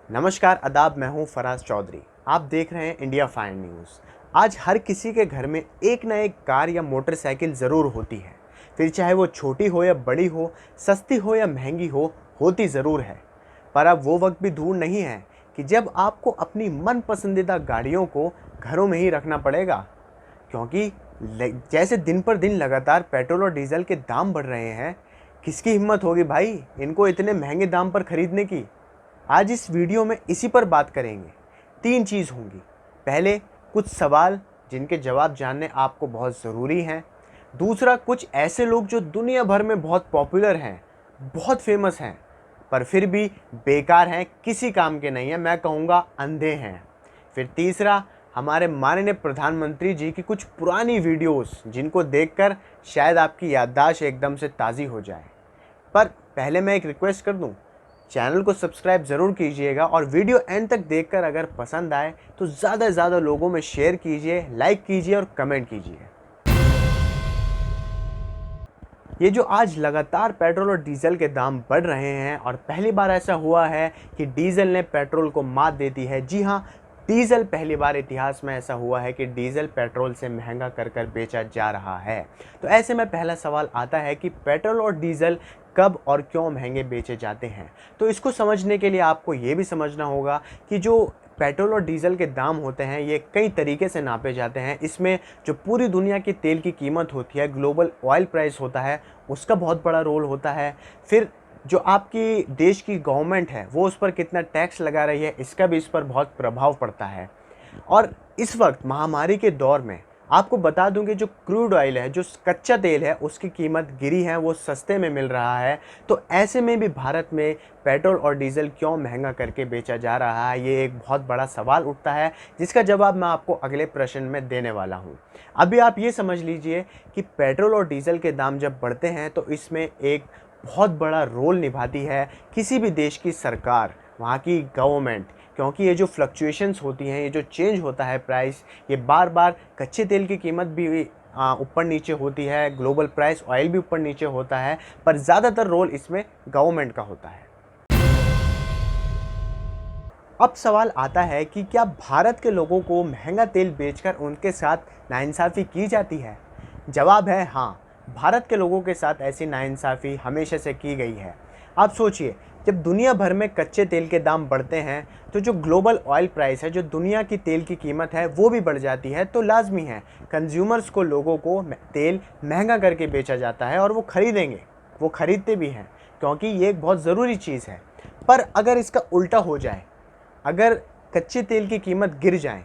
नमस्कार आदाब, मैं हूं फराज चौधरी। आप देख रहे हैं इंडिया फाइन न्यूज़। आज हर किसी के घर में एक ना एक कार या मोटरसाइकिल ज़रूर होती है। फिर चाहे वो छोटी हो या बड़ी हो, सस्ती हो या महंगी हो, होती ज़रूर है। पर अब वो वक्त भी दूर नहीं है कि जब आपको अपनी मन पसंदीदा गाड़ियों को घरों में ही रखना पड़ेगा। क्योंकि जैसे दिन पर दिन लगातार पेट्रोल और डीजल के दाम बढ़ रहे हैं, किसकी हिम्मत होगी भाई इनको इतने महंगे दाम पर खरीदने की। आज इस वीडियो में इसी पर बात करेंगे। 3 चीज़ होंगी। पहले, कुछ सवाल जिनके जवाब जानने आपको बहुत ज़रूरी हैं। दूसरा, कुछ ऐसे लोग जो दुनिया भर में बहुत पॉपुलर हैं, बहुत फेमस हैं, पर फिर भी बेकार हैं, किसी काम के नहीं हैं, मैं कहूँगा अंधे हैं। फिर तीसरा, हमारे माननीय प्रधानमंत्री जी की कुछ पुरानी वीडियोस जिनको देखकर शायद आपकी याददाश्त एकदम से ताज़ी हो जाए। पर पहले मैं एक रिक्वेस्ट कर दूं, चैनल को सब्सक्राइब ज़रूर कीजिएगा और वीडियो एंड तक देखकर अगर पसंद आए तो ज़्यादा से ज़्यादा लोगों में शेयर कीजिए, लाइक कीजिए और कमेंट कीजिए। ये जो आज लगातार पेट्रोल और डीजल के दाम बढ़ रहे हैं और पहली बार ऐसा हुआ है कि डीजल ने पेट्रोल को मात दे दी है। जी हाँ, डीजल पहली बार इतिहास में ऐसा हुआ है कि डीजल पेट्रोल से महंगा कर कर बेचा जा रहा है। तो ऐसे में पहला सवाल आता है कि पेट्रोल और डीजल कब और क्यों महंगे बेचे जाते हैं। तो इसको समझने के लिए आपको ये भी समझना होगा कि जो पेट्रोल और डीजल के दाम होते हैं ये कई तरीके से नापे जाते हैं। इसमें जो पूरी दुनिया की तेल की कीमत होती है, ग्लोबल ऑयल प्राइस होता है, उसका बहुत बड़ा रोल होता है। फिर जो आपकी देश की गवर्नमेंट है वो उस पर कितना टैक्स लगा रही है, इसका भी इस पर बहुत प्रभाव पड़ता है। और इस वक्त महामारी के दौर में आपको बता दूं कि जो क्रूड ऑयल है, जो कच्चा तेल है, उसकी कीमत गिरी है, वो सस्ते में मिल रहा है। तो ऐसे में भी भारत में पेट्रोल और डीजल क्यों महंगा करके बेचा जा रहा है, ये एक बहुत बड़ा सवाल उठता है जिसका जवाब मैं आपको अगले प्रश्न में देने वाला हूँ। अभी आप ये समझ लीजिए कि पेट्रोल और डीजल के दाम जब बढ़ते हैं तो इसमें एक बहुत बड़ा रोल निभाती है किसी भी देश की सरकार, वहाँ की गवर्नमेंट। क्योंकि ये जो फ्लक्चुएशंस होती हैं, ये जो चेंज होता है प्राइस, ये बार बार कच्चे तेल की कीमत भी ऊपर नीचे होती है, ग्लोबल प्राइस ऑयल भी ऊपर नीचे होता है, पर ज़्यादातर रोल इसमें गवर्नमेंट का होता है। अब सवाल आता है कि क्या भारत के लोगों को महंगा तेल बेचकर उनके साथ नाइंसाफ़ी की जाती है। जवाब है हाँ, भारत के लोगों के साथ ऐसी नाइंसाफ़ी हमेशा से की गई है। आप सोचिए, जब दुनिया भर में कच्चे तेल के दाम बढ़ते हैं तो जो ग्लोबल ऑयल प्राइस है, जो दुनिया की तेल की कीमत है, वो भी बढ़ जाती है। तो लाजमी है कंज्यूमर्स को, लोगों को तेल महंगा करके बेचा जाता है और वो खरीदेंगे, वो खरीदते भी हैं क्योंकि ये एक बहुत ज़रूरी चीज़ है। पर अगर इसका उल्टा हो जाए, अगर कच्चे तेल की कीमत गिर जाए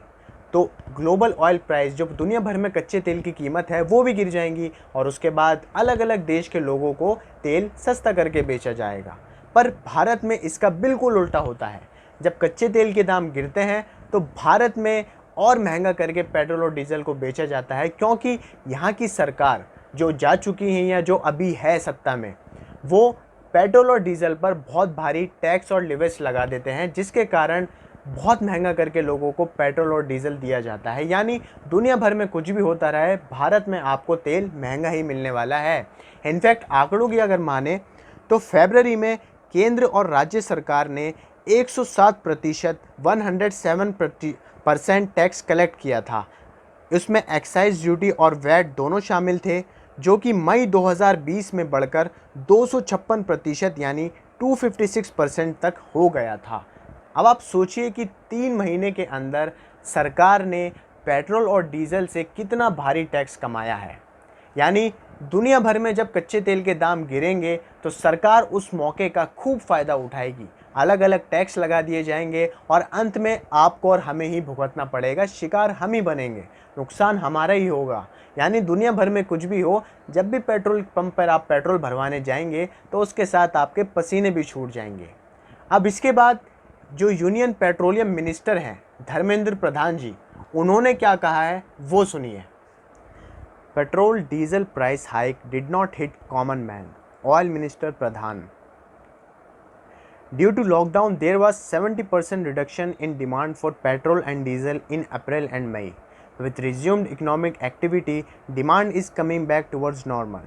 तो ग्लोबल ऑयल प्राइस, जो दुनिया भर में कच्चे तेल की कीमत है, वो भी गिर जाएंगी और उसके बाद अलग अलग देश के लोगों को तेल सस्ता करके बेचा जाएगा। पर भारत में इसका बिल्कुल उल्टा होता है। जब कच्चे तेल के दाम गिरते हैं तो भारत में और महंगा करके पेट्रोल और डीजल को बेचा जाता है, क्योंकि यहाँ की सरकार जो जा चुकी है या जो अभी है सत्ता में, वो पेट्रोल और डीजल पर बहुत भारी टैक्स और लिवेज लगा देते हैं, जिसके कारण बहुत महंगा करके लोगों को पेट्रोल और डीजल दिया जाता है। यानी दुनिया भर में कुछ भी होता रहे, भारत में आपको तेल महंगा ही मिलने वाला है। इनफैक्ट आंकड़ों की अगर माने तो फरवरी में केंद्र और राज्य सरकार ने 107% 107% टैक्स कलेक्ट किया था। इसमें एक्साइज ड्यूटी और वैट दोनों शामिल थे, जो कि मई 2020 में बढ़कर 256% यानी 256% तक हो गया था। अब आप सोचिए कि 3 महीने के अंदर सरकार ने पेट्रोल और डीजल से कितना भारी टैक्स कमाया है। यानी दुनिया भर में जब कच्चे तेल के दाम गिरेंगे तो सरकार उस मौके का खूब फ़ायदा उठाएगी, अलग अलग टैक्स लगा दिए जाएंगे और अंत में आपको और हमें ही भुगतना पड़ेगा, शिकार हम ही बनेंगे, नुकसान हमारा ही होगा। यानी दुनिया भर में कुछ भी हो, जब भी पेट्रोल पंप पर आप पेट्रोल भरवाने जाएंगे तो उसके साथ आपके पसीने भी छूट जाएंगे। अब इसके बाद जो यूनियन पेट्रोलियम मिनिस्टर हैं धर्मेंद्र प्रधान जी, उन्होंने क्या कहा है वो सुनिए। Petrol diesel price hike did not hit common man, oil minister Pradhan. Due to lockdown, there was 70% reduction in demand for petrol and diesel in April and May. With resumed economic activity, demand is coming back towards normal.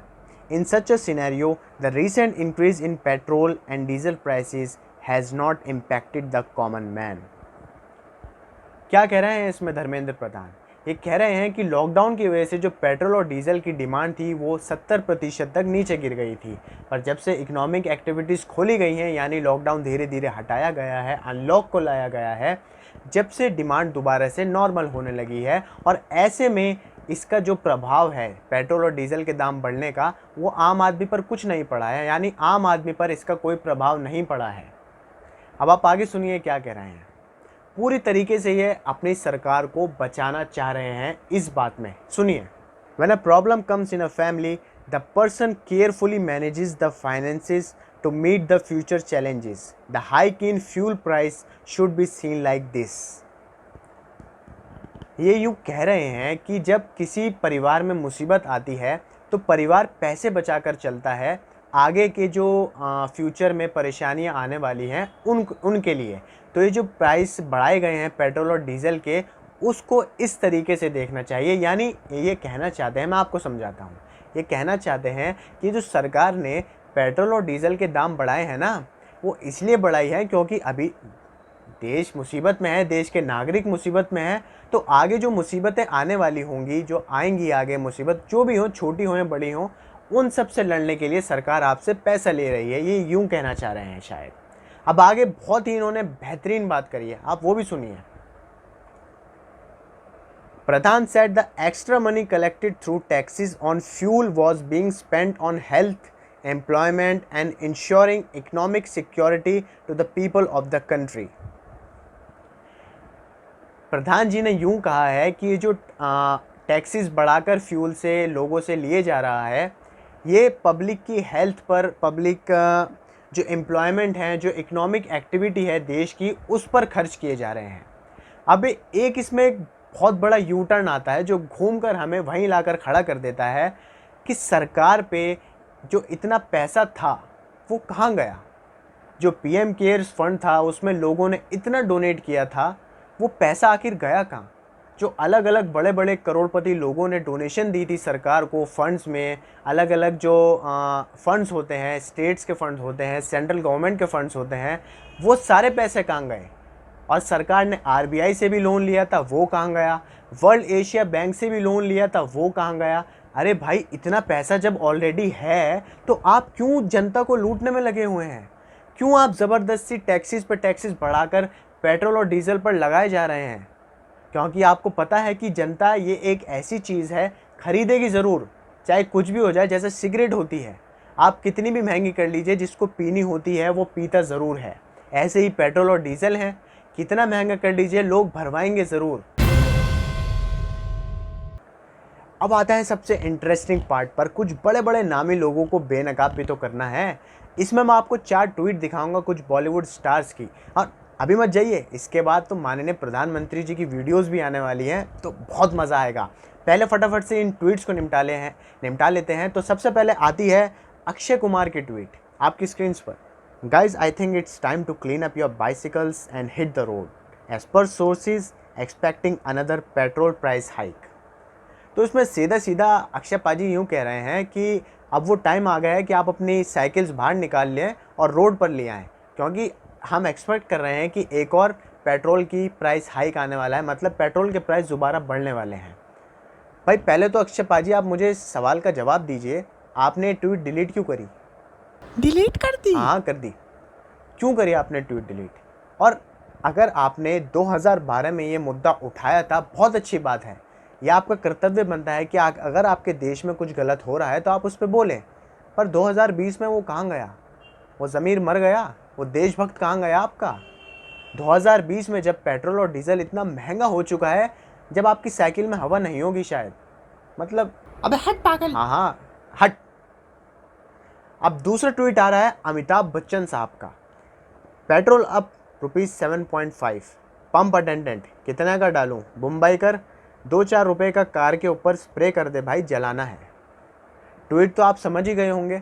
In such a scenario, the recent increase in petrol and diesel prices has not impacted the common man. क्या कह रहे हैं इसमें धर्मेंद्र प्रधान? ये कह रहे हैं कि लॉकडाउन की वजह से जो पेट्रोल और डीजल की डिमांड थी वो 70% तक नीचे गिर गई थी, पर जब से इकोनॉमिक एक्टिविटीज़ खोली गई हैं, यानी लॉकडाउन धीरे धीरे हटाया गया है, अनलॉक को लाया गया है, जब से डिमांड दोबारा से नॉर्मल होने लगी है। और ऐसे में इसका जो प्रभाव है पेट्रोल और डीजल के दाम बढ़ने का, वो आम आदमी पर कुछ नहीं पड़ा है, यानी आम आदमी पर इसका कोई प्रभाव नहीं पड़ा है। अब आप आगे सुनिए क्या कह रहे हैं। पूरी तरीके से ये अपनी सरकार को बचाना चाह रहे हैं इस बात में। सुनिए। When a problem comes in a family, the person carefully manages the finances to meet the future challenges. The hike in fuel price should be seen like this. ये यूँ कह रहे हैं कि जब किसी परिवार में मुसीबत आती है तो परिवार पैसे बचाकर चलता है आगे के जो फ्यूचर में परेशानियां आने वाली हैं उनके लिए। तो ये जो प्राइस बढ़ाए गए हैं पेट्रोल और डीजल के, उसको इस तरीके से देखना चाहिए। यानी ये कहना चाहते हैं, मैं आपको समझाता हूँ, ये कहना चाहते हैं कि जो सरकार ने पेट्रोल और डीजल के दाम बढ़ाए हैं ना, वो इसलिए बढ़ाई है क्योंकि अभी देश मुसीबत में है, देश के नागरिक मुसीबत में हैं। तो आगे जो मुसीबतें आने वाली होंगी, जो आएंगी आगे मुसीबत, जो भी हो, छोटी हो या बड़ी हो, उन सब से लड़ने के लिए सरकार आपसे पैसा ले रही है, ये यूं कहना चाह रहे हैं शायद। अब आगे बहुत ही इन्होंने बेहतरीन बात करी है, आप वो भी सुनिए। प्रधान said the extra money collected through taxes on fuel was being spent on health, employment and ensuring economic security to the people of the country. प्रधान जी ने यूं कहा है कि ये जो टैक्सेस बढ़ाकर फ्यूल से लोगों से लिए जा रहा है, ये पब्लिक की हेल्थ पर, पब्लिक जो एम्प्लॉयमेंट है, जो इकोनॉमिक एक्टिविटी है देश की, उस पर खर्च किए जा रहे हैं। अब एक इसमें एक बहुत बड़ा यू टर्न आता है जो घूमकर हमें वहीं लाकर खड़ा कर देता है कि सरकार पे जो इतना पैसा था वो कहाँ गया। जो पीएम केयर्स फंड था उसमें लोगों ने इतना डोनेट किया था, वो पैसा आखिर गया कहाँ। जो अलग अलग बड़े बड़े करोड़पति लोगों ने डोनेशन दी थी सरकार को फंड्स में, अलग अलग जो फंड्स होते हैं, स्टेट्स के फंड्स होते हैं, सेंट्रल गवर्नमेंट के फंड्स होते हैं, वो सारे पैसे कहाँ गए। और सरकार ने आरबीआई से भी लोन लिया था, वो कहाँ गया। वर्ल्ड एशिया बैंक से भी लोन लिया था, वो कहाँ गया। अरे भाई, इतना पैसा जब ऑलरेडी है तो आप क्यों जनता को लूटने में लगे हुए हैं? क्यों आप ज़बरदस्ती टैक्सेस पर टैक्सेस बढ़ाकर पेट्रोल और डीजल पर लगाए जा रहे हैं? क्योंकि आपको पता है कि जनता ये एक ऐसी चीज़ है, खरीदेगी ज़रूर, चाहे कुछ भी हो जाए। जैसे सिगरेट होती है, आप कितनी भी महंगी कर लीजिए, जिसको पीनी होती है वो पीता ज़रूर है। ऐसे ही पेट्रोल और डीजल है, कितना महंगा कर लीजिए, लोग भरवाएंगे ज़रूर। अब आता है सबसे इंटरेस्टिंग पार्ट पर। कुछ बड़े बड़े नामी लोगों को बेनकाब भी तो करना है। इसमें मैं आपको 4 ट्वीट दिखाऊंगा कुछ बॉलीवुड स्टार्स की। और अभी मत जाइए, इसके बाद तो माननीय प्रधानमंत्री जी की वीडियोस भी आने वाली हैं, तो बहुत मज़ा आएगा। पहले फटाफट से इन ट्वीट्स को निपटा लेते हैं। तो सबसे पहले आती है अक्षय कुमार की ट्वीट आपकी स्क्रीन पर। Guys, I think it's time to clean up your bicycles and hit the road as per sources expecting another petrol price hike. तो इसमें सीधा सीधा अक्षय पाजी यूँ कह रहे हैं कि अब वो टाइम आ गया है कि आप अपनी साइकिल्स बाहर निकाल लें और रोड पर ले आएँ, क्योंकि हम एक्सपेक्ट कर रहे हैं कि एक और पेट्रोल की प्राइस हाइक आने वाला है, मतलब पेट्रोल के प्राइस दोबारा बढ़ने वाले हैं। भाई, पहले तो अक्षय पाजी आप मुझे इस सवाल का जवाब दीजिए, आपने ट्वीट डिलीट क्यों करी? डिलीट कर दी? हाँ, कर दी। क्यों करी आपने ट्वीट डिलीट? और अगर आपने 2012 में ये मुद्दा उठाया था, बहुत अच्छी बात है। यह आपका कर्तव्य बनता है कि अगर आपके देश में कुछ गलत हो रहा है तो आप उस पर बोलें। पर 2020 में वो कहाँ गया? वो ज़मीर मर गया? वो देशभक्त कहाँ गया आपका? 2020 में जब पेट्रोल और डीजल इतना महंगा हो चुका है, जब आपकी साइकिल में हवा नहीं होगी शायद, मतलब अबे हट पागल। हाँ, हट। अब दूसरा ट्वीट आ रहा है अमिताभ बच्चन साहब का। पेट्रोल अप ₹7.5, पंप अटेंडेंट कितने का डालूं? मुंबई कर 2-4 रुपये का कार के ऊपर स्प्रे कर दे भाई, जलाना है। ट्वीट तो आप समझ ही गए होंगे।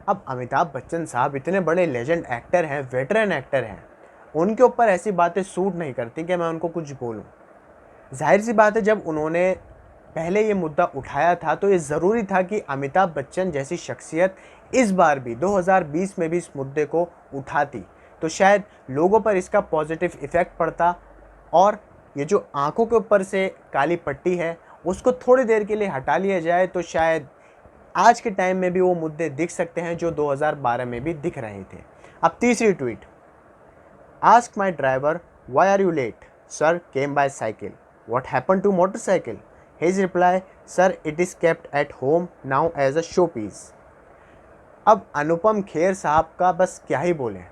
अब अमिताभ बच्चन साहब इतने बड़े लेजेंड एक्टर हैं, वेटरन एक्टर हैं, उनके ऊपर ऐसी बातें सूट नहीं करती कि मैं उनको कुछ बोलूं। जाहिर सी बात है, जब उन्होंने पहले ये मुद्दा उठाया था तो ये ज़रूरी था कि अमिताभ बच्चन जैसी शख्सियत इस बार भी 2020 में भी इस मुद्दे को उठाती, तो शायद लोगों पर इसका पॉजिटिव इफ़ेक्ट पड़ता और ये जो आंखों के ऊपर से काली पट्टी है उसको थोड़ी देर के लिए हटा लिया जाए तो शायद आज के टाइम में भी वो मुद्दे दिख सकते हैं जो 2012 में भी दिख रहे थे। अब तीसरी tweet, ask my driver why are you late, sir came by cycle, what happen to motorcycle, his reply, sir it is kept at home now as a show piece. अब अनुपम खेर साहब का बस क्या ही बोलें,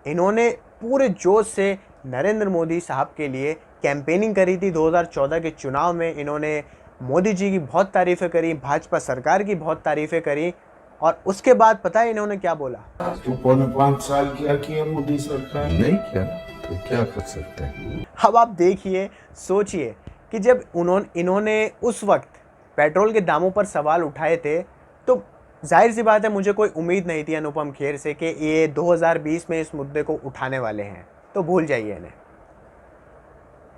इन्होंने पूरे जोश से नरेंद्र मोदी साहब के लिए कैंपेनिंग करी थी 2014 के चुनाव में। इन्होंने मोदी जी की बहुत तारीफ़ें करी, भाजपा सरकार की बहुत तारीफ़ें करी और उसके बाद पता है इन्होंने क्या बोला? तो 5 साल क्या किया मोदी सरकार? नहीं किया तो क्या कर सकते हैं। अब आप देखिए, सोचिए कि जब इन्होंने उस वक्त पेट्रोल के दामों पर सवाल उठाए थे तो जाहिर सी बात है मुझे कोई उम्मीद नहीं थी अनुपम खेर से कि ये 2020 में इस मुद्दे को उठाने वाले हैं, तो भूल जाइए इन्हें।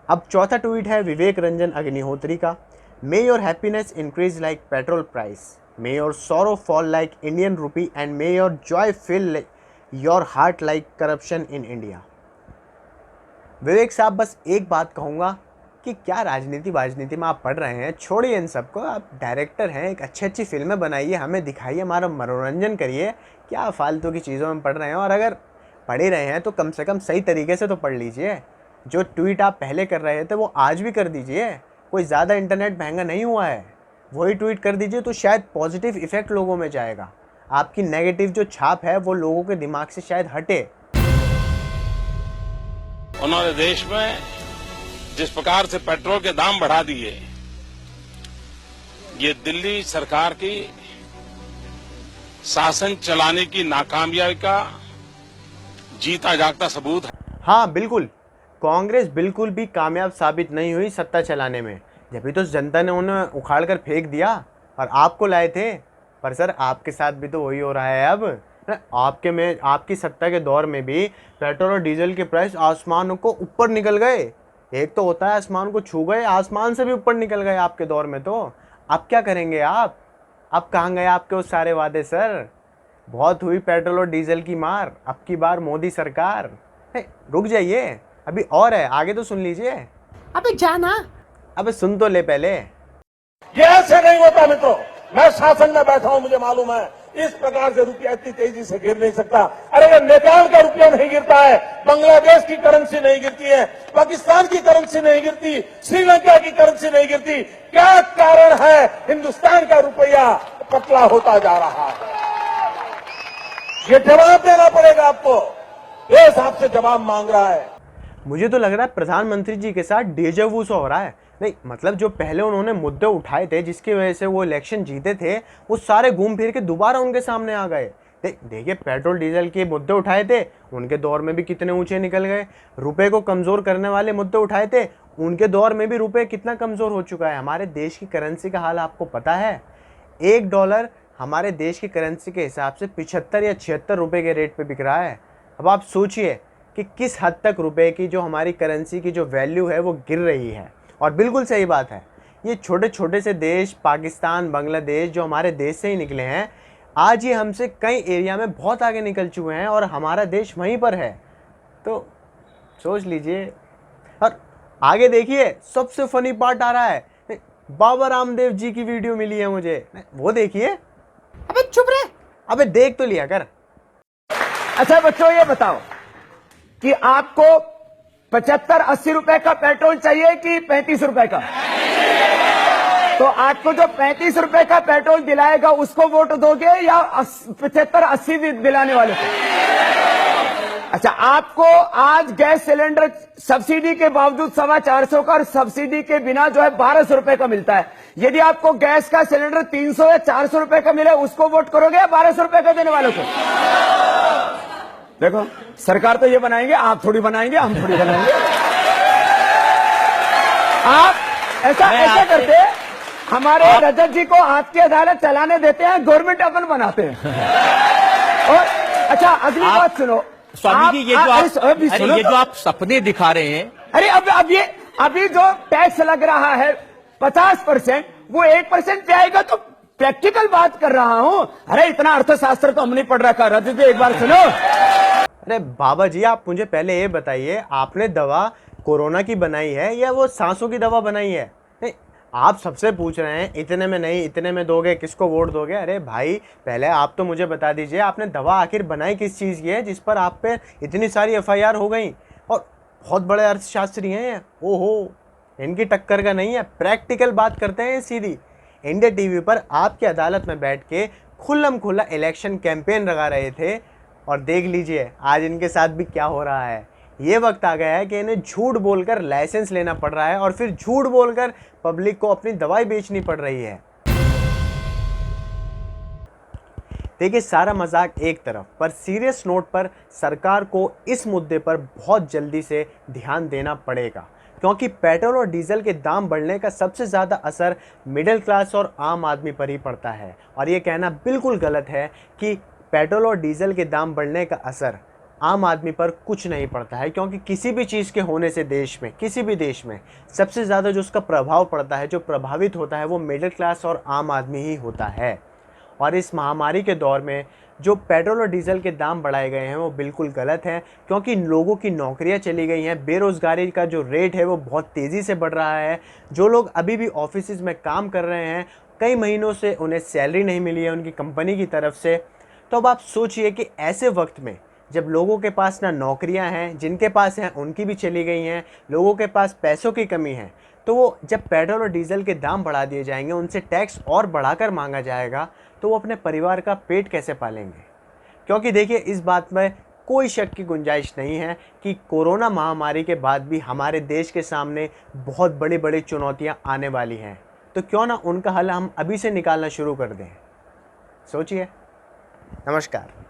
अब चौथा ट्वीट है विवेक रंजन अग्निहोत्री का, may your happiness increase like petrol price, may your sorrow fall like Indian rupee and may your joy fill your heart like corruption in India. Vivek sahab बस एक बात कहूँगा कि क्या राजनीति में आप पढ़ रहे हैं, छोड़िए इन सबको, आप डायरेक्टर हैं, एक अच्छी फिल्में बनाइए, हमें दिखाइए, हमारा मनोरंजन करिए, क्या फालतू की चीज़ों में पढ़ रहे हैं। और अगर पढ़ ही रहे हैं तो कम से कम सही तरीके से तो पढ़ लीजिए। जो ट्वीट आप पहले कर रहे थे वो आज भी कर दीजिए, कोई ज़्यादा इंटरनेट महंगा नहीं हुआ है, वही ट्वीट कर दीजिए तो शायद पॉजिटिव इफ़ेक्ट लोगों में जाएगा, आपकी नेगेटिव जो छाप है वो लोगों के दिमाग से शायद हटे। उन्होंने देश में जिस प्रकार से पेट्रोल के दाम बढ़ा दिए, ये दिल्ली सरकार की शासन चलाने की नाकामयाबी का जीता जागता सबूत है। हाँ बिल्कुल, कांग्रेस बिल्कुल भी कामयाब साबित नहीं हुई सत्ता चलाने में, जब भी तो जनता ने उन्हें उखाड़ कर फेंक दिया और आपको लाए थे। पर सर आपके साथ भी तो वही हो रहा है अब, आपकी सत्ता के दौर में भी पेट्रोल और डीजल के प्राइस आसमान को ऊपर निकल गए। एक तो होता है आसमान को छू गए, आसमान से भी ऊपर निकल गए आपके दौर में। तो अब क्या करेंगे आप? अब कहाँ गए आपके वो सारे वादे सर? बहुत हुई पेट्रोल और डीजल की मार, अब की बार मोदी सरकार। रुक जाइए, अभी और है, आगे तो सुन लीजिए। अबे जाना। अबे सुन तो ले पहले। ये ऐसे नहीं होता मित्रों, मैं शासन में बैठा हूं, मुझे मालूम है इस प्रकार से रुपया इतनी तेजी से गिर नहीं सकता। अरे ये नेपाल का रुपया नहीं गिरता है, बांग्लादेश की करेंसी नहीं गिरती है, पाकिस्तान की करेंसी नहीं गिरती, श्रीलंका की करेंसी नहीं गिरती, क्या कारण है हिंदुस्तान का रुपया पतला होता जा रहा है? ये जवाब देना पड़ेगा आपको, देश आपसे जवाब मांग रहा है। मुझे तो लग रहा है प्रधानमंत्री जी के साथ डेजावू सा हो रहा है। नहीं मतलब जो पहले उन्होंने मुद्दे उठाए थे जिसकी वजह से वो इलेक्शन जीते थे, वो सारे घूम फिर के दोबारा उनके सामने आ गए। देखिए पेट्रोल डीजल के मुद्दे उठाए थे, उनके दौर में भी कितने ऊंचे निकल गए। रुपए को कमज़ोर करने वाले मुद्दे उठाए थे, उनके दौर में भी रुपए कितना कमज़ोर हो चुका है। हमारे देश की करेंसी का हाल आपको पता है, $1 हमारे देश की करेंसी के हिसाब से 75 या 76 रुपये के रेट पे बिक रहा है। अब आप सोचिए कि किस हद तक रुपए की जो हमारी करेंसी की जो वैल्यू है वो गिर रही है। और बिल्कुल सही बात है, ये छोटे छोटे से देश पाकिस्तान, बांग्लादेश जो हमारे देश से ही निकले हैं, आज ये हमसे कई एरिया में बहुत आगे निकल चुके हैं और हमारा देश वहीं पर है। तो सोच लीजिए। और आगे देखिए, सबसे फनी पार्ट आ रहा है, बाबा रामदेव जी की वीडियो मिली है मुझे, वो देखिए। अबे चुप रहे। अबे देख तो लिया कर। अच्छा बच्चों ये बताओ कि आपको 75-80 रुपए का पेट्रोल चाहिए कि 35 रुपए का? तो आपको जो 35 रुपए का पेट्रोल दिलाएगा उसको वोट दोगे या 75-80 दिलाने वाले को? अच्छा, आपको आज गैस सिलेंडर सब्सिडी के बावजूद 425 का और सब्सिडी के बिना जो है 1200 रुपए का मिलता है। यदि आपको गैस का सिलेंडर 300 या 400 रुपए का मिले उसको वोट करोगे या 1200 रुपए का देने वालों को? देखो सरकार तो ये बनाएंगे, आप थोड़ी बनाएंगे, हम थोड़ी बनाएंगे। आप ऐसा करते, हमारे रजत जी को आपकी अदालत चलाने देते हैं, गवर्नमेंट अपन बनाते हैं। और अच्छा अगली बात सुनो स्वामी जी, ये जो आप सपने दिखा रहे हैं, अरे अभी जो टैक्स लग रहा है 50%, वो 1% पे आएगा। तो प्रैक्टिकल बात कर रहा हूं। अरे इतना अर्थशास्त्र तो हम नहीं पढ़ रखा। रजत जी एक बार सुनो। अरे बाबा जी, आप मुझे पहले ये बताइए, आपने दवा कोरोना की बनाई है या वो सांसों की दवा बनाई है? नहीं, आप सबसे पूछ रहे हैं इतने में नहीं, इतने में दोगे, किसको वोट दोगे? अरे भाई, पहले आप तो मुझे बता दीजिए, आपने दवा आखिर बनाई किस चीज़ की है जिस पर आप पे इतनी सारी FIR हो गई? और बहुत बड़े अर्थशास्त्री हैं ये, ओहो, इनकी टक्कर का नहीं है। प्रैक्टिकल बात करते हैं सीधी। इंडिया टीवी पर आपकी अदालत में बैठ के खुल्लम खुल्ला इलेक्शन कैंपेन लगा रहे थे, और देख लीजिए आज इनके साथ भी क्या हो रहा है। ये वक्त आ गया है कि इन्हें झूठ बोलकर लाइसेंस लेना पड़ रहा है और फिर झूठ बोलकर पब्लिक को अपनी दवाई बेचनी पड़ रही है। देखिए, सारा मजाक एक तरफ, पर सीरियस नोट पर सरकार को इस मुद्दे पर बहुत जल्दी से ध्यान देना पड़ेगा, क्योंकि पेट्रोल और डीजल के दाम बढ़ने का सबसे ज़्यादा असर मिडिल क्लास और आम आदमी पर ही पड़ता है। और ये कहना बिल्कुल गलत है कि पेट्रोल और डीजल के दाम बढ़ने का असर आम आदमी पर कुछ नहीं पड़ता है, क्योंकि किसी भी चीज़ के होने से देश में, किसी भी देश में सबसे ज़्यादा जो उसका प्रभाव पड़ता है, जो प्रभावित होता है, वो मिडिल क्लास और आम आदमी ही होता है। और इस महामारी के दौर में जो पेट्रोल और डीजल के दाम बढ़ाए गए हैं वो बिल्कुल गलत है, क्योंकि लोगों की नौकरियां चली गई हैं, बेरोज़गारी का जो रेट है वो बहुत तेज़ी से बढ़ रहा है। जो लोग अभी भी ऑफिस में काम कर रहे हैं, कई महीनों से उन्हें सैलरी नहीं मिली है उनकी कंपनी की तरफ से। तो अब आप सोचिए कि ऐसे वक्त में जब लोगों के पास ना नौकरियां हैं, जिनके पास हैं उनकी भी चली गई हैं, लोगों के पास पैसों की कमी है, तो वो जब पेट्रोल और डीजल के दाम बढ़ा दिए जाएंगे, उनसे टैक्स और बढ़ाकर मांगा जाएगा, तो वो अपने परिवार का पेट कैसे पालेंगे? क्योंकि देखिए, इस बात में कोई शक की गुंजाइश नहीं है कि कोरोना महामारी के बाद भी हमारे देश के सामने बहुत बड़ी बड़ी चुनौतियां आने वाली हैं। तो क्यों ना उनका हल हम अभी से निकालना शुरू कर दें। सोचिए। नमस्कार।